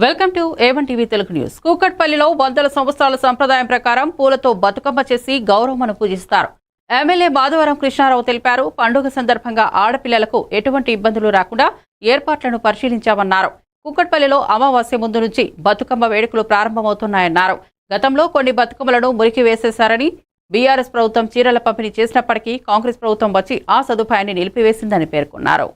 Welcome to A1 TV Telugu news. కూకట్పల్లిలో వందల సంవత్సరాల సంప్రదాయం ప్రకారం పూలతో బతుకమ్మ చేసి గౌరవమును పూజిస్తారు. ఎమ్మెల్యే మాధవరం కృష్ణారావు తెలిపారు. పండుగ సందర్భంగా ఆడపిల్లలకు ఎటువంటి ఇబ్బందులు రాకుండా ఏర్పాట్లను పరిశీలించామన్నారు. కూకట్పల్లిలో అమావాస్య ముందు నుంచి బతుకమ్మ వేడుకలు ప్రారంభమవుతున్నాయన్నారు. గతంలో కొన్ని బతుకమ్మలను మురికి వేసేశారని, బీఆర్ఎస్ ప్రభుత్వం చీరల పంపిణీ చేసినప్పటికీ కాంగ్రెస్ ప్రభుత్వం వచ్చి ఆ సదుపాయాన్ని నిలిపివేసిందని పేర్కొన్నారు.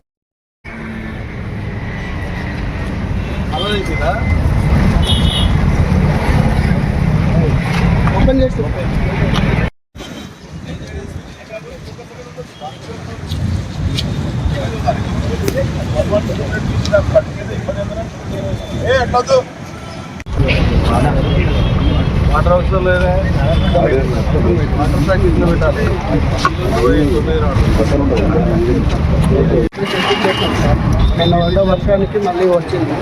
ఓపెన్ చేసి వాటర్ అవసరం లేదా వాటర్ ప్యాకెట్లో పెట్టాలి. నిన్న వంద వర్షానికి మళ్ళీ వచ్చింది.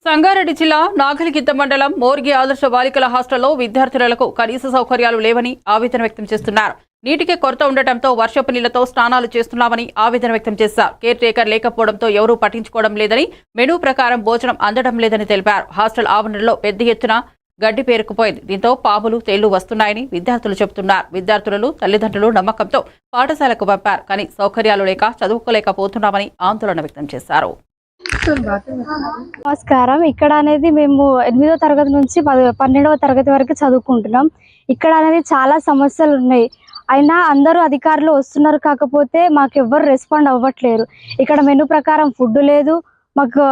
సంగారెడ్డి జిల్లా నాగలిగిద్ద మండలం మోర్గి ఆదర్శ బాలికల హాస్టల్లో విద్యార్థులకు కనీస సౌకర్యాలు లేవని ఆవేదన వ్యక్తం చేస్తున్నారు. నీటికి కొరత ఉండటంతో వర్షపు నీళ్లతో స్నానాలు చేస్తున్నామని ఆవేదన వ్యక్తం చేశారు. కేర్ టేకర్ లేకపోవడంతో ఎవరూ పట్టించుకోవడం లేదని, మెనూ ప్రకారం భోజనం అందడం లేదని తెలిపారు. హాస్టల్ ఆవరణలో పెద్ద ఎత్తున గడ్డి పేరుకుపోయింది. దీంతో పాములు, తేళ్లు వస్తున్నాయని విద్యార్థులు చెబుతున్నారు. విద్యార్థులు తల్లిదండ్రులు నమ్మకంతో పాఠశాలకు పంపారు. కానీ సౌకర్యాలు లేక చదువుకోలేకపోతున్నామని ఆందోళన వ్యక్తం చేశారు. నమస్కారం. ఇక్కడ అనేది మేము 8వ తరగతి నుంచి 12వ తరగతి వరకు చదువుకుంటున్నాం. ఇక్కడ అనేది చాలా సమస్యలు ఉన్నాయి. అయినా అందరూ అధికారులు వస్తున్నారు, కాకపోతే మాకు ఎవ్వరు రెస్పాండ్ అవ్వట్లేరు. ఇక్కడ మెనూ ప్రకారం ఫుడ్ లేదు, మాకు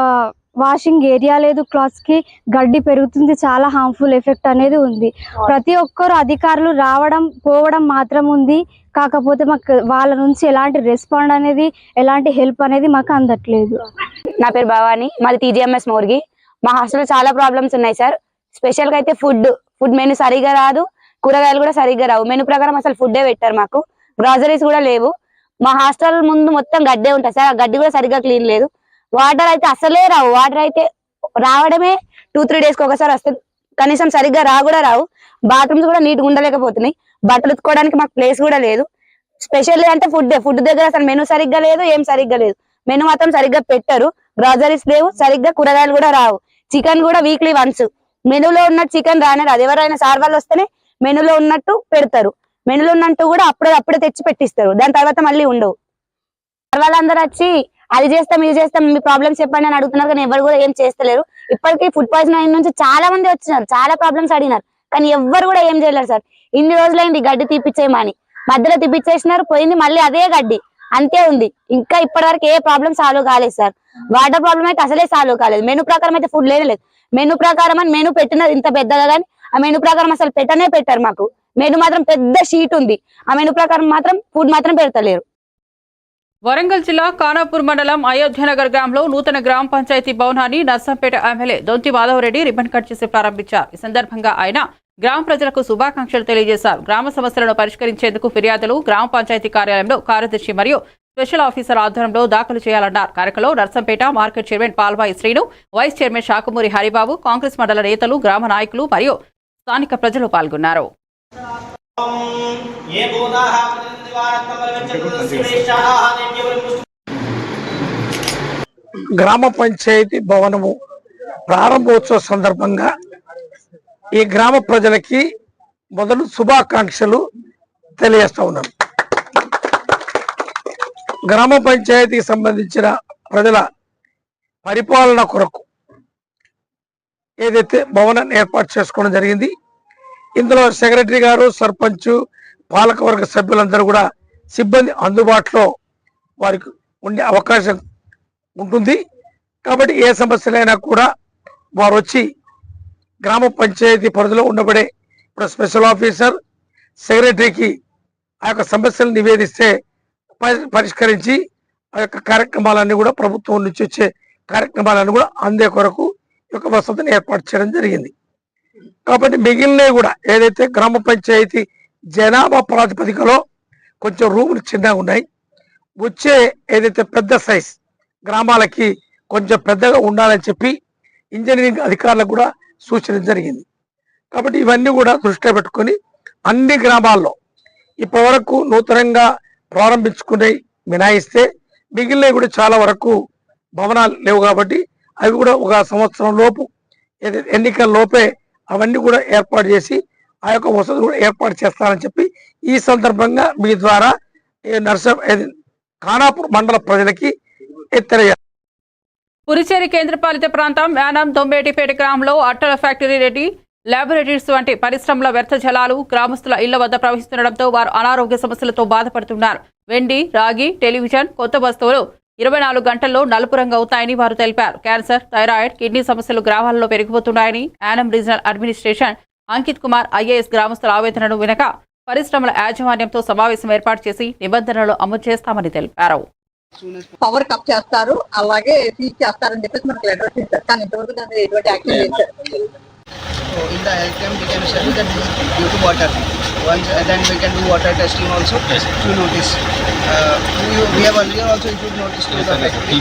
వాషింగ్ ఏరియా లేదు, క్లాత్స్ కి గడ్డి పెరుగుతుంది, చాలా హార్మ్ఫుల్ ఎఫెక్ట్ అనేది ఉంది. ప్రతి ఒక్కరు అధికారులు రావడం పోవడం మాత్రం ఉంది, కాకపోతే మాకు వాళ్ళ నుంచి ఎలాంటి రెస్పాండ్ అనేది, ఎలాంటి హెల్ప్ అనేది మాకు అందట్లేదు. నా పేరు భవాని, మాది TGMS మోర్గి. మా హాస్టల్లో చాలా ప్రాబ్లమ్స్ ఉన్నాయి సార్. స్పెషల్ గా అయితే ఫుడ్ మెనూ సరిగా రాదు, కూరగాయలు కూడా సరిగ్గా రావు. మెనూ ప్రకారం అసలు ఫుడ్డే పెట్టారు. మాకు గ్రాసరీస్ కూడా లేవు. మా హాస్టల్ ముందు మొత్తం గడ్డే ఉంటుంది సార్. ఆ గడ్డి కూడా సరిగ్గా క్లీన్ లేదు. వాటర్ అయితే అసలే రావు. వాటర్ అయితే రావడమే 2-3 డేస్కి ఒకసారి వస్తుంది. కనీసం సరిగ్గా కూడా రావు. బాత్రూమ్స్ కూడా నీట్గా ఉండలేకపోతున్నాయి. బట్టలు ఉతుకోవడానికి మాకు ప్లేస్ కూడా లేదు. స్పెషల్ అంటే ఫుడ్ దగ్గర అసలు మెనూ సరిగ్గా లేదు, ఏం సరిగ్గా లేదు. మెనూ మాత్రం సరిగ్గా పెట్టరు. గ్రాసరీస్ లేవు, సరిగ్గా కూరగాయలు కూడా రావు. చికెన్ కూడా వీక్లీ వన్స్. మెనూలో ఉన్న చికెన్ రానేది. అది ఎవరైనా సార్ వాళ్ళు వస్తేనే మెనూలో ఉన్నట్టు పెడతారు. మెనూలో ఉన్నట్టు కూడా అప్పుడే తెచ్చి పెట్టిస్తారు. దాని తర్వాత మళ్ళీ ఉండవు. సార్ వాళ్ళందరూ వచ్చి అది చేస్తాం ఇది చేస్తాం మీ ప్రాబ్లమ్స్ చెప్పండి అని అడుగుతున్నారు, కానీ ఎవరు కూడా ఏం చేస్తలేరు. ఇప్పటికీ ఫుడ్ పాయిజన్ అయిన నుంచి చాలా మంది వచ్చినారు, చాలా ప్రాబ్లమ్స్ అడిగినారు, కానీ ఎవ్వరు కూడా ఏం చేయలేరు సార్. ఇన్ని రోజులైంది గడ్డి తీపిచ్చేయమని. మధ్యలో తీపిచ్చేసినారు, పోయింది, మళ్ళీ అదే గడ్డి అంతే ఉంది. ఇంకా ఇప్పటివరకు ఏ ప్రాబ్లం సాల్వ్ కాలేదు సార్. వాటర్ ప్రాబ్లం అయితే అసలే సాల్వ్ కాలేదు. మెనూ ప్రకారం అయితే ఫుడ్ లేదు. మెనూ ప్రకారం అని మెనూ పెట్టినది ఇంత పెద్దగా, కానీ ఆ మెనూ ప్రకారం అసలు పెట్టారు. మాకు మెనూ మాత్రం పెద్ద షీట్ ఉంది. ఆ మెనూ ప్రకారం మాత్రం ఫుడ్ మాత్రం పెడతలేరు. వరంగల్ జిల్లా ఖానాపూర్ మండలం అయోధ్యనగర్ గ్రామంలో నూతన గ్రామ పంచాయతీ భవనాన్ని నర్సంపేట ఎమ్మెల్యే దొంతి మాధవరెడ్డి రిబ్బన్ కట్ చేసి ప్రారంభించారు. ఈ సందర్భంగా ఆయన గ్రామ ప్రజలకు శుభాకాంక్షలు తెలియజేశారు. గ్రామ సమస్యలను పరిష్కరించేందుకు ఫిర్యాదులు గ్రామ పంచాయతీ కార్యాలయంలో కార్యదర్శి మరియు స్పెషల్ ఆఫీసర్ ఆధ్వర్యంలో దాఖలు చేయాలన్నారు. కార్యక్రమంలో Narsampet market chairman Palvai Srinu, vice chairman Sakhamuri Haribabu, Congress మండల నేతలు, గ్రామ నాయకులు మరియు స్థానిక ప్రజలు పాల్గొన్నారు. గ్రామ పంచాయతీ భవనము ప్రారంభోత్సవ సందర్భంగా ఈ గ్రామ ప్రజలకి మొదలు శుభాకాంక్షలు తెలియజేస్తా ఉన్నాను. గ్రామ పంచాయతీకి సంబంధించిన ప్రజల పరిపాలన కొరకు ఏదైతే భవనాన్ని ఏర్పాటు చేసుకోవడం జరిగింది, ఇందులో సెక్రటరీ గారు, సర్పంచ్, పాలకవర్గ సభ్యులందరూ కూడా సిబ్బంది అందుబాటులో వారికి ఉండే అవకాశం ఉంటుంది. కాబట్టి ఏ సమస్యలైనా కూడా వారు వచ్చి గ్రామ పంచాయతీ పరిధిలో ఉండబడే ఇప్పుడు స్పెషల్ ఆఫీసర్, సెక్రటరీకి ఆ యొక్క సమస్యలు నివేదిస్తే పరిష్కరించి ఆ యొక్క కార్యక్రమాలన్నీ కూడా ప్రభుత్వం నుంచి వచ్చే కార్యక్రమాలన్నీ కూడా అందే కొరకు ఈ యొక్క వసతిని ఏర్పాటు చేయడం జరిగింది. కాబట్టి మిగిలినవి కూడా ఏదైతే గ్రామ పంచాయతీ జనాభా ప్రాతిపదికలో కొంచెం రూములు చిన్నగా ఉన్నాయి, వచ్చే ఏదైతే పెద్ద సైజ్ గ్రామాలకి కొంచెం పెద్దగా ఉండాలని చెప్పి ఇంజనీరింగ్ అధికారులకు కూడా సూచన జరిగింది. కాబట్టి ఇవన్నీ కూడా దృష్టిలో పెట్టుకొని అన్ని గ్రామాల్లో ఇప్పటి వరకు నూతనంగా ప్రారంభించుకునే మినాయిస్తే మిగిలినవి కూడా చాలా వరకు భవనాలు లేవు. కాబట్టి అవి కూడా ఒక సంవత్సరం లోపు ఎన్నికల లోపే అవన్నీ కూడా ఏర్పాటు చేసి ఆ యొక్క వసతులు కూడా ఏర్పాటు చేస్తారని చెప్పి ఈ సందర్భంగా మీ ద్వారా ఖానాపూర్ మండల ప్రజలకి తెలియజేస్తారు. పుదుచ్చేరి కేంద్రపాలిత ప్రాంతం యానం దొంబేటిపేట గ్రామంలో అట్టల ఫ్యాక్టరీ రెడ్డి ల్యాబొరేటరీస్ వంటి పరిశ్రమల వ్యర్థ జలాలు గ్రామస్తుల ఇళ్ల వద్ద ప్రవహిస్తుండటంతో వారు అనారోగ్య సమస్యలతో బాధపడుతున్నారు. వెండి, రాగి, టెలివిజన్, కొత్త వస్తువులు 24 గంటల్లో నలుపు రంగు అవుతాయని వారు తెలిపారు. క్యాన్సర్, థైరాయిడ్, కిడ్నీ సమస్యలు గ్రామాలలో పెరిగిపోతున్నాయని Yanam regional administration Ankit Kumar IAS గ్రామస్తుల ఆవేదనను వినక పరిశ్రమల యాజమాన్యంతో సమావేశం ఏర్పాటు చేసి నిబంధనలు అమలు చేస్తామని తెలిపారు. పవర్ కప్ చేస్తారు, అలాగే సీజ్ చేస్తారని చెప్పేసి మనకు లెటర్ ఇచ్చారు. కానీ ఇంతవరకు దాన్ని ఎటువంటి యాక్షన్ చేశారు. So in the LCM we can study that due to water. Once then we can do water testing also to notice. We have earlier also issued notice to the factory.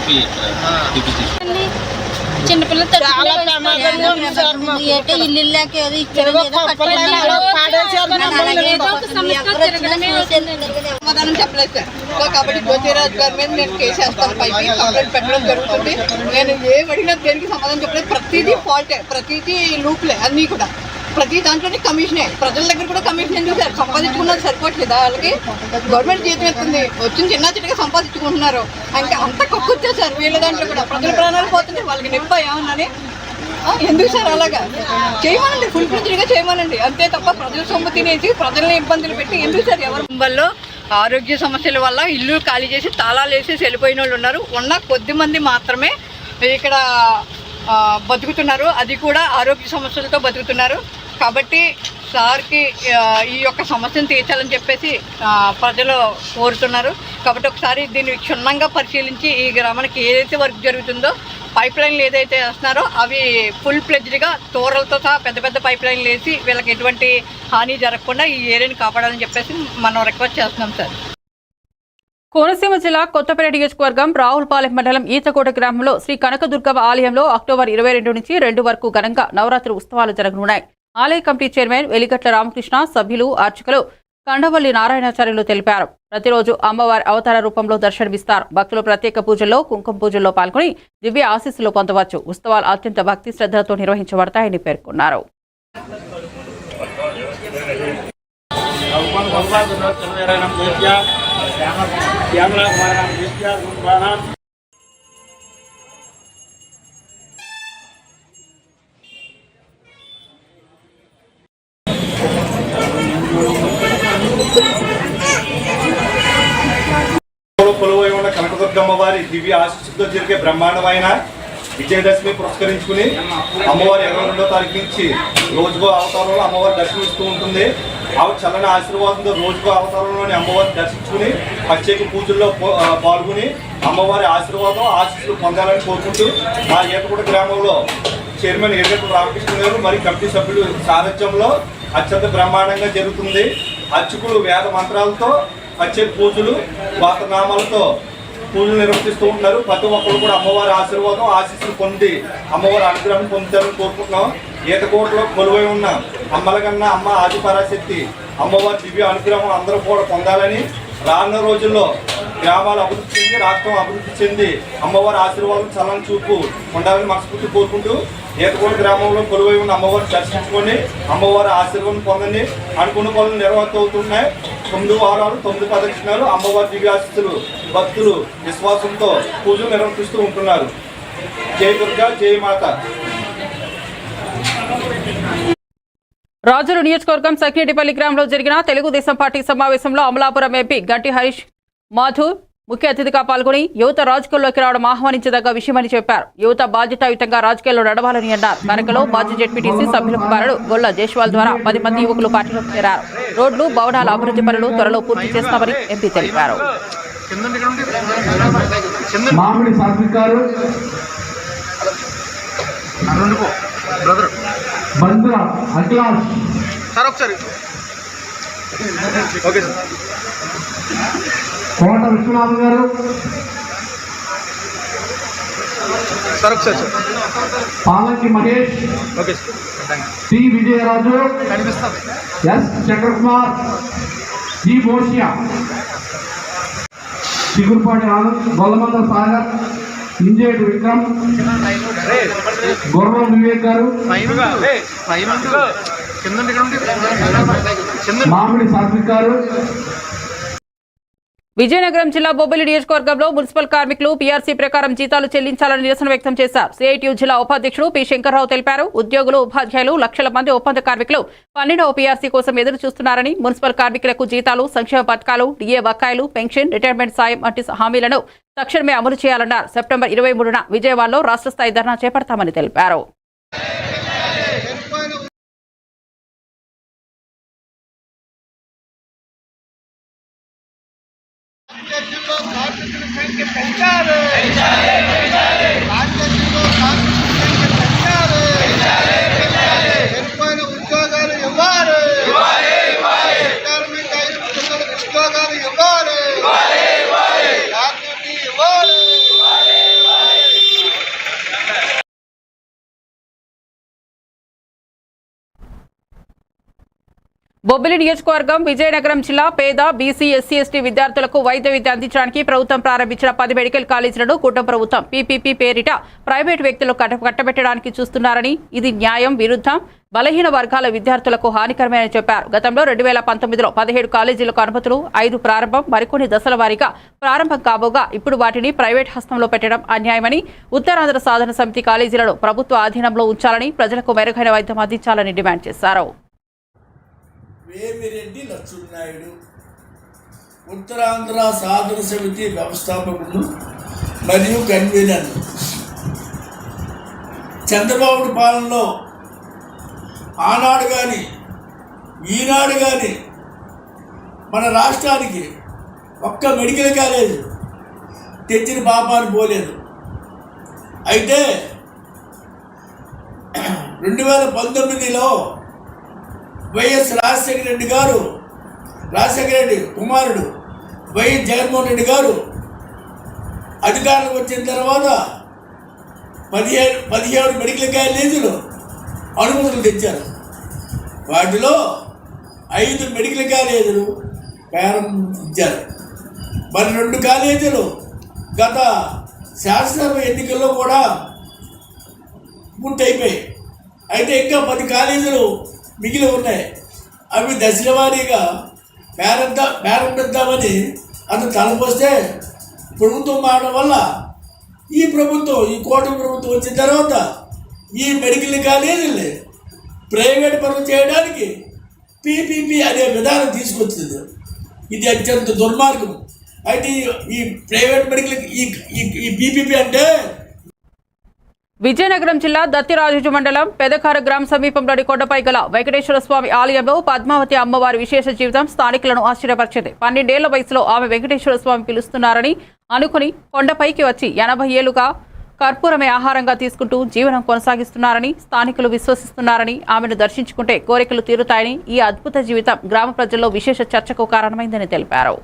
చిన్నపిల్లలు చాలా ప్రమాదంగా ఉంది sir. అంటే ఇల్లుకి అది ఇచ్చారు సమాధానం చెప్పలేదు sir. కాబట్టి జ్యోతిరాజ్ గారి మీద నేను కేసు వేస్తాను, పైకి కంప్లైంట్ పెట్టడం జరుగుతుంది. నేను ఏం అడిగినా దేనికి సమాధానం చెప్పలేదు. ప్రతిదీ ఫాల్టే, ప్రతిదీ లూప్లే, అన్నీ కూడా ప్రతి దాంట్లోనే కమిషనే. ప్రజల దగ్గర కూడా కమిషన్ ఎందుకు సార్? సంపాదించుకున్నది సరిపోవట్లేదా? వాళ్ళకి గవర్నమెంట్ జీతం ఎత్తుంది, వచ్చిన చిన్న చిన్నగా సంపాదించుకుంటున్నారు. ఇంకా అంత కక్కుచ్చా సార్ వీళ్ళ దాంట్లో కూడా. ప్రజల ప్రాణాలు పోతుంది, వాళ్ళకి నొప్పి ఏమన్నాని ఎందుకు సార్ అలాగా చేయమనండి, ఫుల్ ఫ్లెడ్జ్డ్గా చేయమనండి. అంతే తప్ప ప్రజల సొమ్ము తినేసి ప్రజల్ని ఇబ్బందులు పెట్టి ఎందుకు సార్? ఎవరి వల్ల ఆరోగ్య సమస్యల వల్ల ఇల్లు ఖాళీ చేసి తాళాలు వేసేసి వెళ్ళిపోయిన వాళ్ళు ఉన్నారు. ఉన్న కొద్ది మంది మాత్రమే ఇక్కడ బతుకుతున్నారు, అది కూడా ఆరోగ్య సమస్యలతో బతుకుతున్నారు. కాబట్టి సార్కి ఈ యొక్క సమస్యను తీర్చాలని చెప్పేసి ప్రజలు కోరుతున్నారు. కాబట్టి ఒకసారి దీన్ని క్షుణ్ణంగా పరిశీలించి ఈ గ్రామానికి ఏదైతే వర్క్ జరుగుతుందో పైప్ లైన్లు ఏదైతే వేస్తున్నారో అవి ఫుల్ ఫ్లెడ్జ్డ్గా తోరలతో సహా పెద్ద పెద్ద పైప్ లైన్లు వేసి వీళ్ళకి ఎటువంటి హాని జరగకుండా ఈ ఏరియాని కాపాడాలని చెప్పేసి మనం రిక్వెస్ట్ చేస్తున్నాం సార్. కోనసీమ జిల్లా కొత్తపేట నియోజకవర్గం రావులపాలెం మండలం ఈతకోట గ్రామంలో శ్రీ కనకదుర్గమ్మ ఆలయంలో అక్టోబర్ 22 నుంచి 2 వరకు ఘనంగా నవరాత్రి ఉత్సవాలు జరగనున్నాయి. ఆలయ కమిటీ చైర్మన్ వెలిగట్ల రామకృష్ణ, సభ్యులు, అర్చకులు కండవల్లి నారాయణాచార్యులు తెలిపారు. ప్రతిరోజు అమ్మవారి అవతార రూపంలో దర్శనమిస్తారు. భక్తులు ప్రత్యేక పూజల్లో, కుంకుమ పూజల్లో పాల్గొని దివ్య ఆశీస్సులు పొందవచ్చు. ఉత్సవాలు అత్యంత భక్తి శ్రద్ధలతో నిర్వహించబడతాయని పేర్కొన్నారు. కొలువై ఉన్న కనకదుర్గమ్మ వారి దివ్య ఆశీస్సులతో జరిగే బ్రహ్మాండమైన విజయదశమి పురస్కరించుకుని అమ్మవారి 22వ తారీఖు నుంచి రోజుకో అవతారంలో అమ్మవారి దర్శనమిస్తూ ఉంటుంది. ఆవిడ చల్లని ఆశీర్వాదంతో రోజుకో అవతారంలోని అమ్మవారిని దర్శించుకుని ప్రత్యేక పూజల్లో పాల్గొని అమ్మవారి ఆశీర్వాదం ఆశీస్సులు పొందాలని కోరుకుంటూ మా ఈతకోట గ్రామంలో చైర్మన్ ఎర్గట్ల రామకృష్ణ గారు మరియు కమిటీ సభ్యులు సారథ్యంలో అత్యంత బ్రహ్మాండంగా జరుగుతుంది. అర్చకులు వేద మంత్రాలతో ప్రత్యేక పూజలు, పాత్రనామాలతో పూజలు నిర్వర్తిస్తూ ఉంటారు. ప్రతి ఒక్కరు కూడా అమ్మవారి ఆశీర్వాదం ఆశీస్సులు పొంది అమ్మవారి అనుగ్రహం పొందుతారని కోరుకుంటున్నాం. ఈతకోటలో కొలువై ఉన్న అమ్మలకన్నా అమ్మ ఆదిపరాశక్తి అమ్మవారి దివ్య అనుగ్రహం అందరూ కూడా పొందాలని రానున్న రోజుల్లో గ్రామాలు అభివృద్ధి చెంది రాష్ట్రం అభివృద్ధి చెంది అమ్మవారి ఆశీర్వాదం చల్లని చూపు ఉండాలని మనస్ఫూర్తి కోరుకుంటూ ఈతకోట గ్రామంలో కొలువై ఉన్న అమ్మవారిని దర్శించుకొని అమ్మవారి ఆశీర్వాదం పొందండి. అనుకున్న పనులు నెరవేర్తవుతున్నాయి. 9 వారాలు 9 ప్రదక్షిణాలు అమ్మవారి దివ్యాశిస్తులు భక్తులు విశ్వాసంతో పూజలు నిర్వర్తిస్తూ ఉంటున్నారు. జై దుర్గా, జై మాత. రాజుల నియోజకవర్గం సఖిరెడ్డిపల్లి గ్రామంలో జరిగిన తెలుగుదేశం పార్టీ సమావేశంలో అమలాపురం ఎంపీ గంటి హరీష్ మాథూర్ ముఖ్య అతిథిగా పాల్గొని యువత రాజకీయాల్లోకి రావడం ఆహ్వానించదగ్గ విషయమని చెప్పారు. యువత బాధ్యతాయుతంగా రాజకీయాల్లో నడవాలని అన్నారు. కార్యక్రమంలో మాజీ జెడ్పీటీసీ సభ్యుల కుమారుడు గొల్ల జైస్వాల్ ద్వారా 10 మంది యువకులు పార్టీలోకి చేరారు. రోడ్లు, భవనాల అభివృద్ధి పనులు త్వరలో పూర్తి చేస్తామని ఎంపీ తెలిపారు. Kota Vishwanath garu, Palanki Mahesh, T Vijayaraju, S Chakrakumar, G Moshiya, Chigurupati Anand, Gollamanda Sagar, Injeti Vikram, Gorram Vivek garu, Mamidi Satvik గారు. విజయనగరం జిల్లా బొబ్బిలి నియోజకవర్గంలో మున్సిపల్ కార్మికులు పీఆర్సీ ప్రకారం జీతాలు చెల్లించాలని నిరసన వ్యక్తం చేశారు. సిఐటియు జిల్లా ఉపాధ్యక్షుడు పి శంకర్రావు తెలిపారు. ఉద్యోగులు, ఉపాధ్యాయులు, లక్షల మంది ఒప్పంద కార్మికులు 12వ పీఆర్సీ కోసం ఎదురు చూస్తున్నారని, మున్సిపల్ కార్మికులకు జీతాలు, సంక్షేమ పథకాలు, డిఏ బకాయిలు, పెన్షన్, రిటైర్మెంట్ సాయం వంటి హామీలను తక్షణమే అమలు చేయాలన్నారు. సెప్టెంబర్ 23న విజయవాడలో రాష్ట్ర స్థాయి ధర్నా చేపడతామని తెలిపారు. బొబ్బిలి నియోజకవర్గం విజయనగరం జిల్లా పేద బీసీ, ఎస్సీ, ఎస్టీ విద్యార్థులకు వైద్య విద్య అందించడానికి ప్రభుత్వం ప్రారంభించిన 10 మెడికల్ కాలేజీలను కూటమి ప్రభుత్వం పీపీపీ పేరిట ప్రైవేటు వ్యక్తులు కట్టబెట్టడానికి చూస్తున్నారని, ఇది న్యాయం విరుద్ధం, బలహీన వర్గాల విద్యార్థులకు హానికరమని చెప్పారు. గతంలో 2019లో 17 కాలేజీలకు అనుమతులు, 5 ప్రారంభం, మరికొన్ని దశల వారీగా ప్రారంభం కాబోగా ఇప్పుడు వాటిని ప్రైవేట్ హస్తంలో పెట్టడం అన్యాయమని, ఉత్తరాంధ్ర సాధన సమితి కాలేజీలను ప్రభుత్వ ఆధీనంలో ఉంచాలని, ప్రజలకు మెరుగైన వైద్యం అందించాలని డిమాండ్ చేశారు. వేమిరెడ్డి లచ్చునాయుడు ఉత్తరాంధ్ర సాధన సమితి వ్యవస్థాపకుడు మరియు కన్వీనర్. చంద్రబాబు పాలనలో ఆనాడు కానీ ఈనాడు కానీ మన రాష్ట్రానికి ఒక్క మెడికల్ కాలేజ్ తెచ్చిన పాపాలు పోలేదు. అయితే 2019లో వైఎస్ రాజశేఖర రెడ్డి గారు, రాజశేఖర రెడ్డి కుమారుడు వైఎస్ జగన్మోహన్ రెడ్డి గారు అధికారంలోకి వచ్చిన తర్వాత 17 మెడికల్ కాలేజీలు అనుమతులు తెచ్చారు. వాటిలో 5 మెడికల్ కాలేజీలు ప్రారంభించారు. మరి 2 కాలేజీలు గత శాసనసభ ఎన్నికల్లో కూడా పూర్తయిపోయాయి. అయితే ఇంకా 10 కాలేజీలు మిగిలి ఉన్నాయి. అవి దశల వారీగా ప్రారంభిద్దామని అతను తలపోస్తే ప్రభుత్వం మారడం వల్ల ఈ కూటమి ప్రభుత్వం వచ్చిన తర్వాత ఈ మెడికల్ కాలేజీని ప్రైవేట్ పనులు చేయడానికి పీపీపీ అనే విధానం తీసుకొచ్చింది. ఇది అత్యంత దుర్మార్గం. అయితే ఈ ప్రైవేట్ మెడికల్ ఈ పీపీపీ అంటే విజయనగరం జిల్లా దత్తిరాజు మండలం పెదకార గ్రామ సమీపంలోని కొండపై గల వెంకటేశ్వర స్వామి ఆలయంలో పద్మావతి అమ్మవారి విశేష జీవితం స్థానికులను ఆశ్చర్యపరిచింది. 12 ఏళ్ల వయసులో ఆమె వెంకటేశ్వర స్వామి పిలుస్తున్నారని అనుకుని కొండపైకి వచ్చి 80 ఏళ్లుగా కర్పూరమే ఆహారంగా తీసుకుంటూ జీవనం కొనసాగిస్తున్నారని స్థానికులు విశ్వసిస్తున్నారని, ఆమెను దర్శించుకుంటే కోరికలు తీరుతాయని, ఈ అద్భుత జీవితం గ్రామ ప్రజల్లో విశేష చర్చకు కారణమైందని తెలిపారు.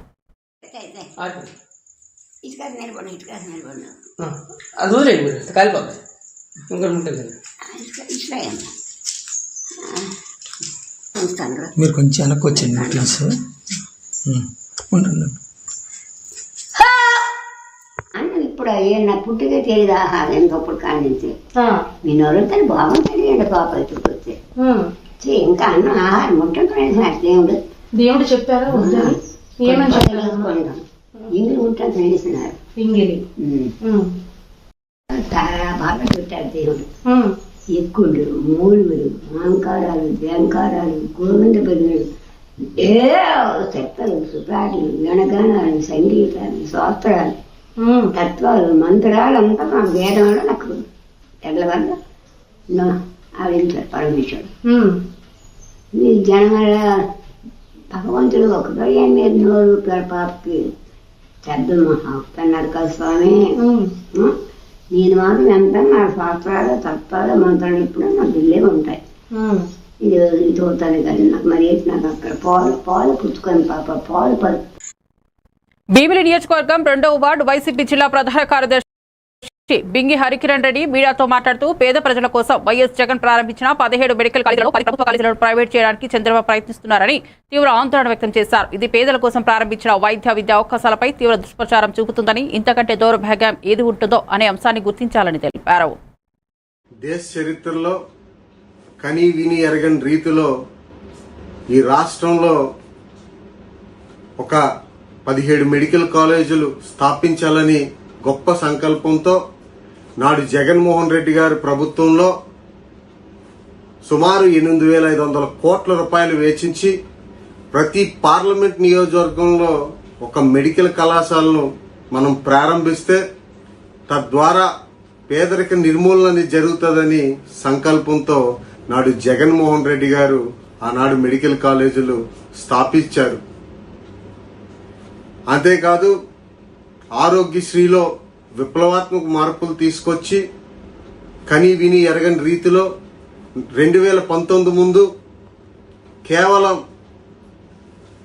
మీరు కొంచెం వెనక్కి వచ్చింది ప్లీజ్. ఉండండి. ఇప్పుడు నా పుట్టిగా తెలియదు ఆహారం ఇంకప్పుడు కానించి మీ నోరంతా బాగుంటుంది ఎండ పాప ఇక్కడికి వస్తే ఇంకా అన్నం ఆహారం ఉంటుంది దేవుడు దేవుడు చెప్పారు ఇంగిలి ఉంటుంది తెలిసినారు ఇంగిలి చాలా బాగా పెట్టారు దేవుడు ఎక్కుళ్ళు మూలుగులు అహంకారాలు జంకారాలు గోవింద బెల్లుడు చెత్తలు సుతాలు గణగానాలు సంగీతాలు శాస్త్రాలు తత్వాలు మంత్రాలు అంతా మా వేదంలో నాకు తెల్లవారు ఆవించారు పరమేశ్వరుడు. మీ జనమల భగవంతుడు ఒక గడియ మీరు నోరు పాపకి శబ్దం అన్నారు కదా స్వామి. నేను మాత్రం ఎంత నా శాస్త్రాలు తత్వాలు మంత్రాలు ఇప్పుడు నా బిల్లే ఉంటాయి. ఇది చూస్తాను కానీ నాకు మరి నాకు అక్కడ పాలు పుచ్చుకొని పాప పాలు పలు. భీమిలి నియోజకవర్గం 2వ వార్డు వైసీపీ జిల్లా ప్రధాన కార్యదర్శి బింగి హరికిరణ్ రెడ్డి మీడియాతో మాట్లాడుతూ పేద ప్రజల కోసం వైఎస్ జగన్ ప్రారంభించిన 17 మెడికల్ కాలేజీలలో 10 ప్రభుత్వ కాలేజీలను ప్రైవేట్ చేయడానికి చంద్రబాబు ప్రయత్నిస్తున్నారని తీవ్ర ఆందోళన వ్యక్తం చేశారు. ఇది పేదల కోసం ప్రారంభించిన వైద్య విద్యా అవకాశాలపై తీవ్ర దుష్ప్రచారం చూపుతుందని, ఇంతకంటే దౌర్భాగ్యం ఏది ఉంటుందో అనే అంశాన్ని గుర్తించాలని తెలిపారు. దేశ చరిత్రలో కనీ విని ఎరగని రీతిలో ఈ రాష్ట్రంలో ఒక 17 మెడికల్ కాలేజీలు స్థాపించాలని గొప్ప సంకల్పంతో నాడు జగన్మోహన్ రెడ్డి గారి ప్రభుత్వంలో సుమారు 8,500 కోట్ల రూపాయలు వెచ్చించి ప్రతి పార్లమెంట్ నియోజకవర్గంలో ఒక మెడికల్ కళాశాలను మనం ప్రారంభిస్తే తద్వారా పేదరిక నిర్మూలన జరుగుతుందని సంకల్పంతో నాడు జగన్మోహన్ రెడ్డి గారు ఆనాడు మెడికల్ కాలేజీలు స్థాపించారు. అంతేకాదు ఆరోగ్యశ్రీలో విప్లవాత్మక మార్పులు తీసుకొచ్చి కనీ విని ఎరగని రీతిలో 2019 ముందు కేవలం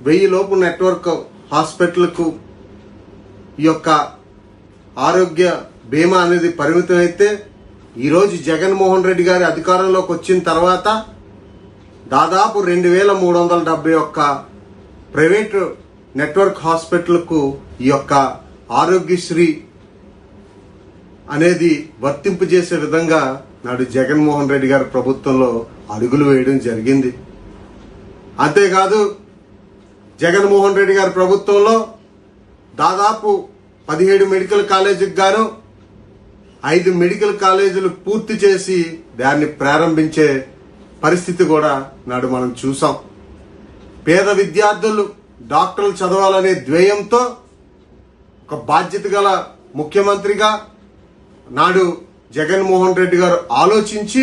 1000 లోపు నెట్వర్క్ హాస్పిటల్కు ఈ యొక్క ఆరోగ్య బీమా అనేది పరిమితం అయితే ఈరోజు జగన్మోహన్ రెడ్డి గారి అధికారంలోకి వచ్చిన తర్వాత దాదాపు 2,371 ప్రైవేటు నెట్వర్క్ హాస్పిటల్కు ఈ యొక్క ఆరోగ్యశ్రీ అనేది వర్తింపజేసే విధంగా నాడు జగన్మోహన్ రెడ్డి గారి ప్రభుత్వంలో అడుగులు వేయడం జరిగింది. అంతేకాదు జగన్మోహన్ రెడ్డి గారి ప్రభుత్వంలో దాదాపు 17 మెడికల్ కాలేజీకి గాను 5 మెడికల్ కాలేజీలు పూర్తి చేసి దాన్ని ప్రారంభించే పరిస్థితి కూడా నాడు మనం చూసాం. పేద విద్యార్థులు డాక్టర్లు చదవాలనే ధ్యేయంతో ఒక బాధ్యత గల ముఖ్యమంత్రిగా నాడు జగన్మోహన్ రెడ్డి గారు ఆలోచించి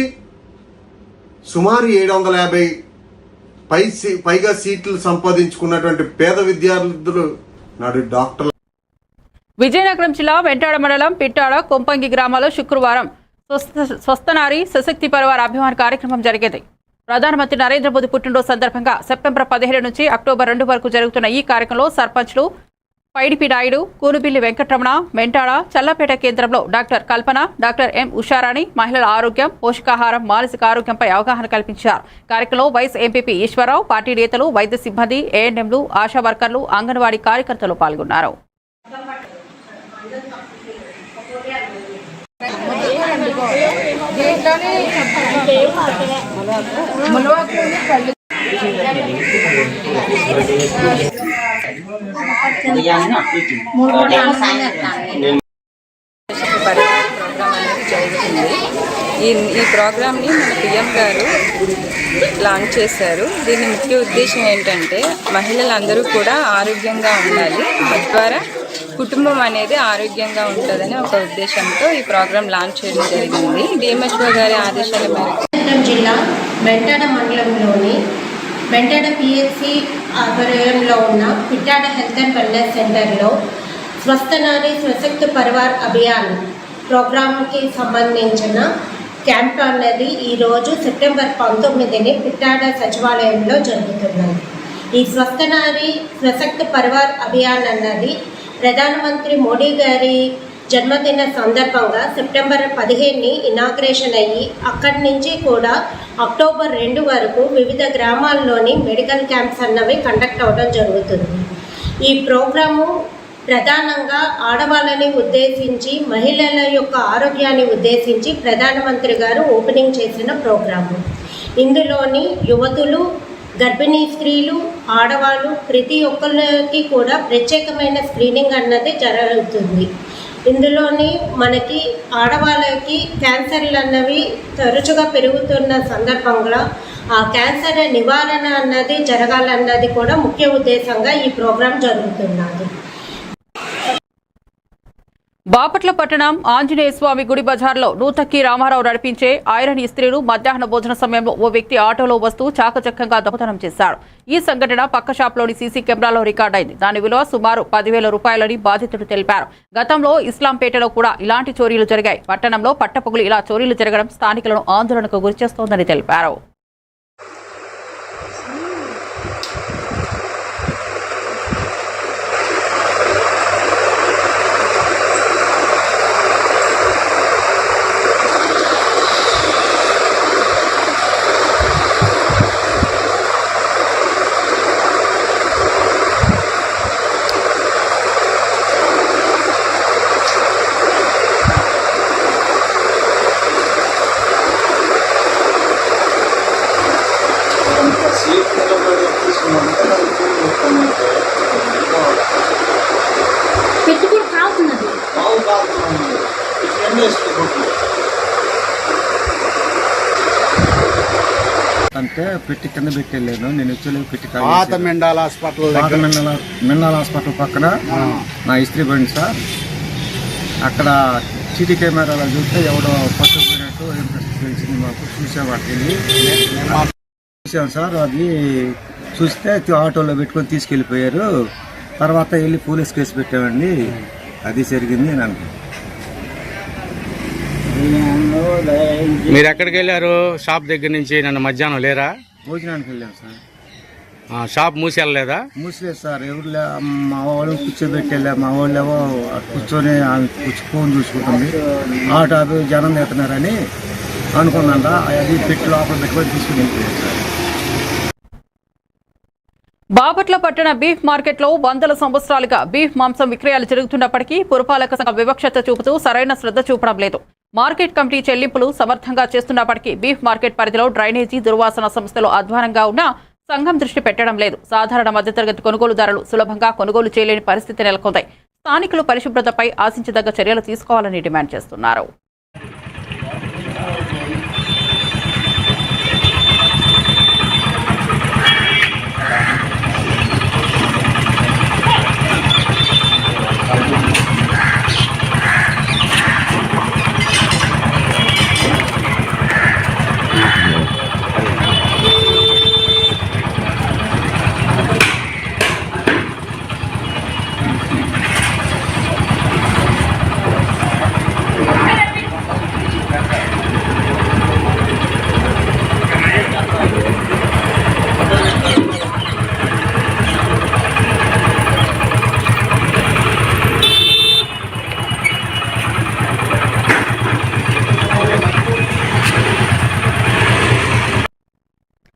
సుమారు 750 పైగా సీట్లు సంపాదించుకున్నటువంటి పేద విద్యార్థులు నాడు డాక్టర్లు. విజయనగరం జిల్లా వెంటాడ మండలం పిట్టాడ కొంపంగి గ్రామాల్లో శుక్రవారం స్వస్థనారి సశక్తి పరివార్ అభిమాన కార్యక్రమం జరిగింది. ప్రధానమంత్రి నరేంద్ర మోదీ పుట్టినరోజు సందర్భంగా సెప్టెంబర్ 17 నుంచి అక్టోబర్ 2 వరకు జరుగుతున్న ఈ కార్యక్రమంలో సర్పంచ్లు పైడిపి నాయుడు, కూనుబిల్లి వెంకటరమణ, మెంటాడ, చల్లపేట కేంద్రంలో డాక్టర్ కల్పన, డాక్టర్ ఎం ఉషారాణి మహిళల ఆరోగ్యం, పోషకాహారం, మానసిక ఆరోగ్యంపై అవగాహన కల్పించారు. కార్యక్రమంలో వైస్ ఎంపీపీ ఈశ్వరరావు, పార్టీ నేతలు, వైద్య సిబ్బంది, ఏఎన్ఎంలు, ఆశా వర్కర్లు, అంగన్వాడీ కార్యకర్తలు పాల్గొన్నారు. ఈ ప్రోగ్రామ్ని మన పిఎం గారు లాంచ్ చేశారు. దీని ముఖ్య ఉద్దేశం ఏంటంటే మహిళలందరూ కూడా ఆరోగ్యంగా ఉండాలి, తద్వారా కుటుంబం అనేది ఆరోగ్యంగా ఉంటుందని ఒక ఉద్దేశంతో ఈ ప్రోగ్రాం లాంచ్ చేయడం జరిగింది. డిఎంహెచ్ఓ గారి ఆదేశాల మేరకు జిల్లా మెంటాడ మండలంలోని మెంటాడ పిఎస్సి ఆధ్వర్యంలో ఉన్న పిట్టాడ హెల్త్ అండ్ వెల్నెస్ సెంటర్లో స్వస్థనారి సశక్తి పరివార్ అభియాన్ ప్రోగ్రాంకి సంబంధించిన క్యాంప్ అనేది ఈరోజు సెప్టెంబర్ 19ని పిట్టాడ సచివాలయంలో జరుగుతున్నది. ఈ స్వస్థనారి సశక్తి పరివార్ అభియాన్ అన్నది ప్రధానమంత్రి మోడీ గారి జన్మదిన సందర్భంగా సెప్టెంబర్ 15ని ఇనాగ్రేషన్ అయ్యి అక్కడి నుంచి కూడా అక్టోబర్ 2 వరకు వివిధ గ్రామాల్లోని మెడికల్ క్యాంప్స్ అన్నవి కండక్ట్ అవ్వడం జరుగుతుంది. ఈ ప్రోగ్రాము ప్రధానంగా ఆడవాళ్ళని ఉద్దేశించి మహిళల యొక్క ఆరోగ్యాన్ని ఉద్దేశించి ప్రధానమంత్రి గారు ఓపెనింగ్ చేసిన ప్రోగ్రాము. ఇందులోని యువతులు, గర్భిణీ స్త్రీలు, ఆడవాళ్ళు ప్రతి ఒక్కరికి కూడా ప్రత్యేకమైన స్క్రీనింగ్ అన్నది జరుగుతుంది. ఇందులోని మనకి ఆడవాళ్ళకి క్యాన్సర్లు అన్నవి తరచుగా పెరుగుతున్న సందర్భంగా ఆ క్యాన్సర్ నివారణ అన్నది జరగాలన్నది కూడా ముఖ్య ఉద్దేశంగా ఈ ప్రోగ్రాం జరుగుతున్నది. బాపట్ల పట్టణం ఆంజనేయ స్వామి గుడి బజార్లో నూతక్కి రామారావు నడిపించే ఐరన్ ఇస్త్రీలు మధ్యాహ్న భోజన సమయంలో ఓ వ్యక్తి ఆటోలో వస్తూ చాకచక్యంగా దొంగతనం చేశాడు. ఈ సంఘటన పక్క షాప్లోని సీసీ కెమెరాలో రికార్డైంది. దాని విలువ సుమారు 10,000 రూపాయలని బాధితుడు తెలిపారు. గతంలో ఇస్లాంపేటలో కూడా ఇలాంటి చోరీలు జరిగాయి. పట్టణంలో పట్టపగులు ఇలా చోరీలు జరగడం స్థానికులను ఆందోళనకు గురిచేస్తోందని తెలిపారు. పెట్టుకుని కావుతున్నది అంటే పెట్టి కింద పెట్టలేను. నేను వచ్చేలేదు పెట్టి మెండాల హాస్పిటల్ మెండాల హాస్పిటల్ పక్కన నా ఇస్త్రీ బండి సార్. అక్కడ సిటీ కెమెరాలో చూస్తే ఎవడో పట్టుకుపోయినట్టు తెలిసింది మాకు. చూసాం సార్. అది చూస్తే ఆటోలో పెట్టుకొని తీసుకెళ్ళిపోయారు. తర్వాత వెళ్ళి పోలీస్ కేసు పెట్టామండి. అది జరిగింది నన్ను. మీరు ఎక్కడికి వెళ్ళారు? షాప్ దగ్గర నుంచి నన్ను మధ్యాహ్నం లేరా? భోజనానికి వెళ్ళాం సార్. షాప్ మూసి వెళ్ళలేదా? మూసలేదు సార్. ఎవరు మా వాళ్ళు కూర్చోబెట్టి వెళ్ళా. మా వాళ్ళు ఏమో కూర్చొని ఫోన్ చూసుకుంటుంది. ఆటో అవి జనం ఎత్తున్నారని అనుకున్నాను. అది పెట్టి లోపల పెట్టుకొని తీసుకుని వెళ్ళిపోయారు సార్. బాపట్ల పట్టణ బీఫ్ మార్కెట్లో వందల సంవత్సరాలుగా బీఫ్ మాంసం విక్రయాలు జరుగుతున్నప్పటికీ పురపాలక సంఘ వివక్షత చూపుతూ సరైన శ్రద్ధ చూపడం లేదు. మార్కెట్ కమిటీ చెల్లింపులు సమర్థంగా చేస్తున్నప్పటికీ బీఫ్ మార్కెట్ పరిధిలో డ్రైనేజీ, దుర్వాసన సంస్థలు అధ్వానంగా ఉన్నా సంఘం దృష్టి పెట్టడం లేదు. సాధారణ మధ్యతరగతి కొనుగోలుదారులు సులభంగా కొనుగోలు చేయలేని పరిస్థితి నెలకొంది. స్థానికులు పరిశుభ్రతపై ఆశించదగ్గ చర్యలు తీసుకోవాలని డిమాండ్ చేస్తున్నారు.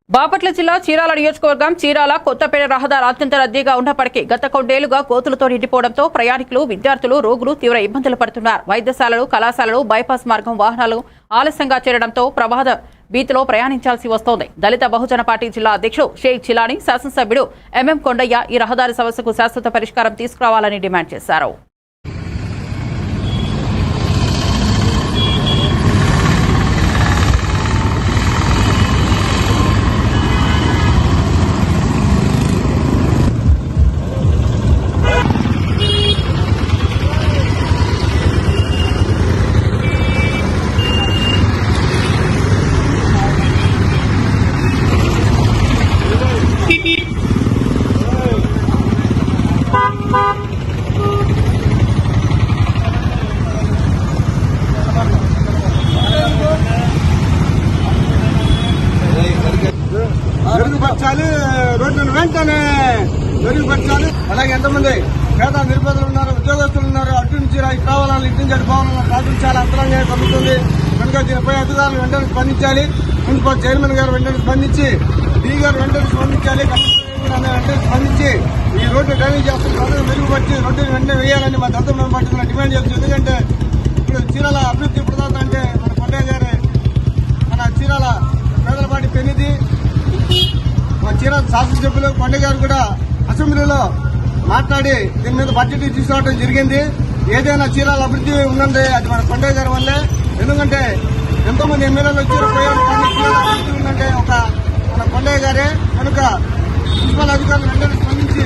బాపట్ల జిల్లా చీరాల నియోజకవర్గం చీరాల కొత్తపేట రహదారి అత్యంత రద్దీగా ఉన్నప్పటికీ గత కొన్నేళ్లుగా కోతులతో నిండిపోవడంతో ప్రయాణికులు, విద్యార్థులు, రోగులు తీవ్ర ఇబ్బందులు పడుతున్నారు. వైద్యశాలలు, కళాశాలలు, బైపాస్ మార్గం వాహనాలు ఆలస్యంగా చేరడంతో ప్రమాద భీతిలో ప్రయాణించాల్సి వస్తోంది. దళిత బహుజన పార్టీ జిల్లా అధ్యక్షుడు షేక్ చిలాని, శాసనసభ్యుడు ఎంఎం కొండయ్య ఈ రహదారి సమస్యకు శాశ్వత పరిష్కారం తీసుకురావాలని డిమాండ్ చేశారు. మెరుగుపరచాలి, రోడ్లను వెంటనే మెరుగుపరచాలి. అలాగే ఎంతమంది పేద నిరుపేదలు ఉన్నారు, ఉద్యోగస్తులు ఉన్నారు, అటు నుంచి కావాలని ఇటు నుంచి అటు పోవాలన్నా సాధించాలి. అంతరంగా జరుగుతుంది కనుక దీనిపై అధికారులు వెంటనే స్పందించాలి. మున్సిపల్ చైర్మన్ గారు వెంటనే స్పందించి, డీ గారు వెంటనే స్పందించాలి, కమిషనర్ వెంటనే స్పందించి ఈ రోడ్డు డ్రైవింగ్ చేస్తున్న మెరుగుపరిచి రోడ్డుని వెంటనే వేయాలని మా దళిత పట్టుకున్న డిమాండ్ చేస్తుంది. ఎందుకంటే ఇప్పుడు చీరాల అభివృద్ధి ప్రదాత అంటే మన కొండయ్య గారే. మన చీరాల పేదలపాటి పెనిది మా చీరాల శాసనసభ్యులు కొండయ్య గారు కూడా అసెంబ్లీలో మాట్లాడి దీని మీద బడ్జెట్ తీసుకురావడం జరిగింది. ఏదైనా చీరాల అభివృద్ధి ఉన్నది అది మన కొండయ్య గారి వల్లే. ఎందుకంటే ఎంతో మంది ఎమ్మెల్యేలు వచ్చారు పోయారు, కానీ చీరాల అభివృద్ధి ఉందంటే ఒక మన కొండయ్య గారే. కనుక మున్సిపల్ అధికారులు వెంటనే స్పందించి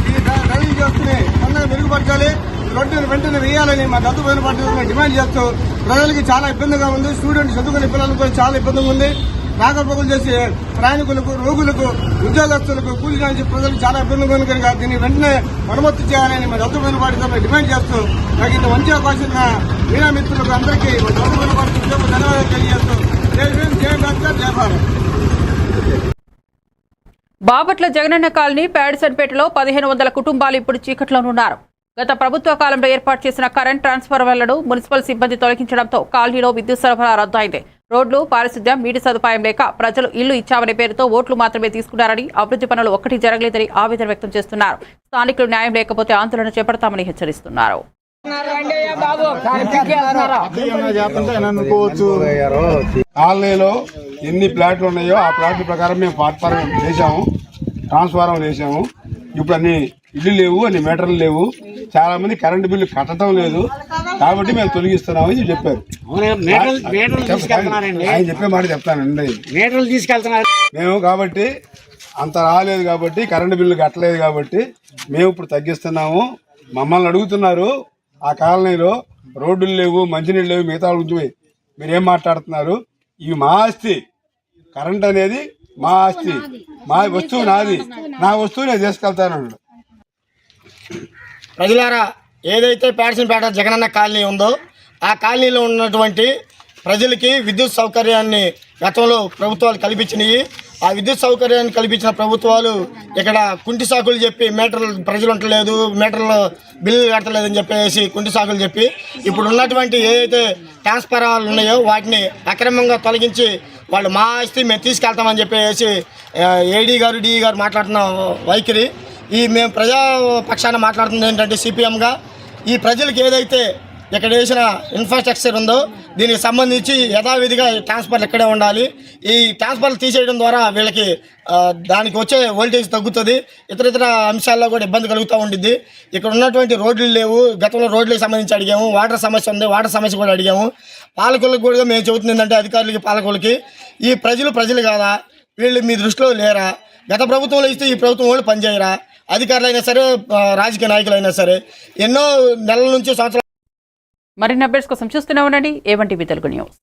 ఈ డ్రైవింగ్ చేస్తుని తొందరగా మెరుగుపరచాలి, రోడ్డును వెంటనే వేయాలని మా దత్తు పోయిన పార్టీ డిమాండ్ చేస్తూ ప్రజలకి చాలా ఇబ్బందిగా ఉంది. స్టూడెంట్ చదువుకునే పిల్లలకు కూడా చాలా ఇబ్బందిగా ఉంది. రాకపోకలు చేసే ప్రయాణికులకు, రోగులకు, ఉద్యోగస్తులకు, కూలి కాల్చే ప్రజలకు చాలా ఇబ్బందిగా ఉంది. కనుక దీన్ని వెంటనే మరమ్మతు చేయాలని మా దత్తు పోయిన పార్టీ డిమాండ్ చేస్తూ నాకు ఇంత మంచి అవకాశం మీడియా మిత్రులకు అందరికీ మా దత్తు పోయిన పార్టీ ధన్యవాదాలు తెలియజేస్తూ జై భీమ్, జై అంబేద్కర్, జై భారత్. బాపట్ల జగనన్న కాలనీ ప్యాడిసన్పేటలో 1500 కుటుంబాలు ఇప్పుడు చీకట్లోనున్నారు. గత ప్రభుత్వ కాలంలో ఏర్పాటు చేసిన కరెంట్ ట్రాన్స్ఫార్మర్లను మున్సిపల్ సిబ్బంది తొలగించడంతో కాలనీలో విద్యుత్ సరఫరా రద్దయింది. రోడ్లు, పారిశుద్ధ్యం, నీటి సదుపాయం లేక ప్రజలు ఇల్లు ఇచ్చామనే పేరుతో ఓట్లు మాత్రమే తీసుకున్నారని, అభివృద్ధి పనులు ఒక్కటి జరగలేదని ఆవేదన వ్యక్తం చేస్తున్నారు. స్థానికులు న్యాయం లేకపోతే ఆందోళన చేపడతామని హెచ్చరిస్తున్నారు. కాలనీలో ఎన్ని ప్లాట్లు ఉన్నాయో ఆ ప్లాట్ల ప్రకారం మేము ప్లాట్ఫారం వేసాము, ట్రాన్స్ఫార్మర్ వేసాము. ఇప్పుడు అన్ని ఇల్లు లేవు, అన్ని మీటర్లు లేవు, చాలా మంది కరెంటు బిల్లు కట్టడం లేదు. కాబట్టి మేము తొలగిస్తున్నామని చెప్పారు. ఆయన చెప్పే మాట చెప్తానండి. మేము కాబట్టి అంత రాలేదు కాబట్టి, కరెంటు బిల్లు కట్టలేదు కాబట్టి మేము ఇప్పుడు తగ్గిస్తున్నాము. మమ్మల్ని అడుగుతున్నారు ఆ కాలనీలో రోడ్డులు లేవు, మంచినీళ్ళు లేవు, మిగతా గురించి మీరేం మాట్లాడుతున్నారు? ఇవి మా ఆస్తి, కరెంట్ అనేది మా ఆస్తి, మా వస్తువు నాది, నా వస్తువు నేను తీసుకెళ్తాను. ప్రజలారా, ఏదైతే ప్యాడిసన్పేట జగనన్న కాలనీ ఉందో ఆ కాలనీలో ఉన్నటువంటి ప్రజలకి విద్యుత్ సౌకర్యాన్ని గతంలో ప్రభుత్వాలు కల్పించినాయి. ఆ విద్యుత్ సౌకర్యాన్ని కల్పించిన ప్రభుత్వాలు ఇక్కడ కుంటి సాకులు చెప్పి మీటర్లు ప్రజలు ఉండలేదు, మీటర్లు బిల్లు కట్టలేదని చెప్పేసి కుంటి సాకులు చెప్పి ఇప్పుడు ఉన్నటువంటి ఏదైతే ట్రాన్స్ఫార్మర్లు ఉన్నాయో వాటిని అక్రమంగా తొలగించి వాళ్ళు మా ఆస్తి మేము తీసుకెళ్తామని చెప్పేసి ఏడీ గారు, డిఈ గారు మాట్లాడుతున్న వైఖరి. మేము ప్రజా పక్షాన మాట్లాడుతుంది ఏంటంటే సిపిఎంగా ఈ ప్రజలకు ఏదైతే ఇక్కడ వేసిన ఇన్ఫ్రాస్ట్రక్చర్ ఉందో దీనికి సంబంధించి యథావిధిగా ట్రాన్స్ఫర్లు ఇక్కడే ఉండాలి. ఈ ట్రాన్స్ఫర్లు తీసేయడం ద్వారా వీళ్ళకి దానికి వచ్చే వోల్టేజ్ తగ్గుతుంది, ఇతర అంశాల్లో కూడా ఇబ్బంది కలుగుతూ ఉండిద్ది. ఇక్కడ ఉన్నటువంటి రోడ్లు లేవు, గతంలో రోడ్లకు సంబంధించి అడిగాము, వాటర్ సమస్య ఉంది, వాటర్ సమస్య కూడా అడిగాము. పాలకులకు కూడా మేము చెబుతుంది ఏంటంటే అధికారులకి, పాలకులకి ఈ ప్రజలు కాదా, వీళ్ళు మీ దృష్టిలో లేరా? గత ప్రభుత్వంలో ఇస్తే ఈ ప్రభుత్వం వాళ్ళు పనిచేయరా? అధికారులైనా సరే, రాజకీయ నాయకులైనా సరే ఎన్నో నెలల నుంచి సంవత్సరాలు. మరిన్ని అప్డేట్స్ కోసం చూస్తూనే ఉండండి A1 టీవీ తెలుగు న్యూస్.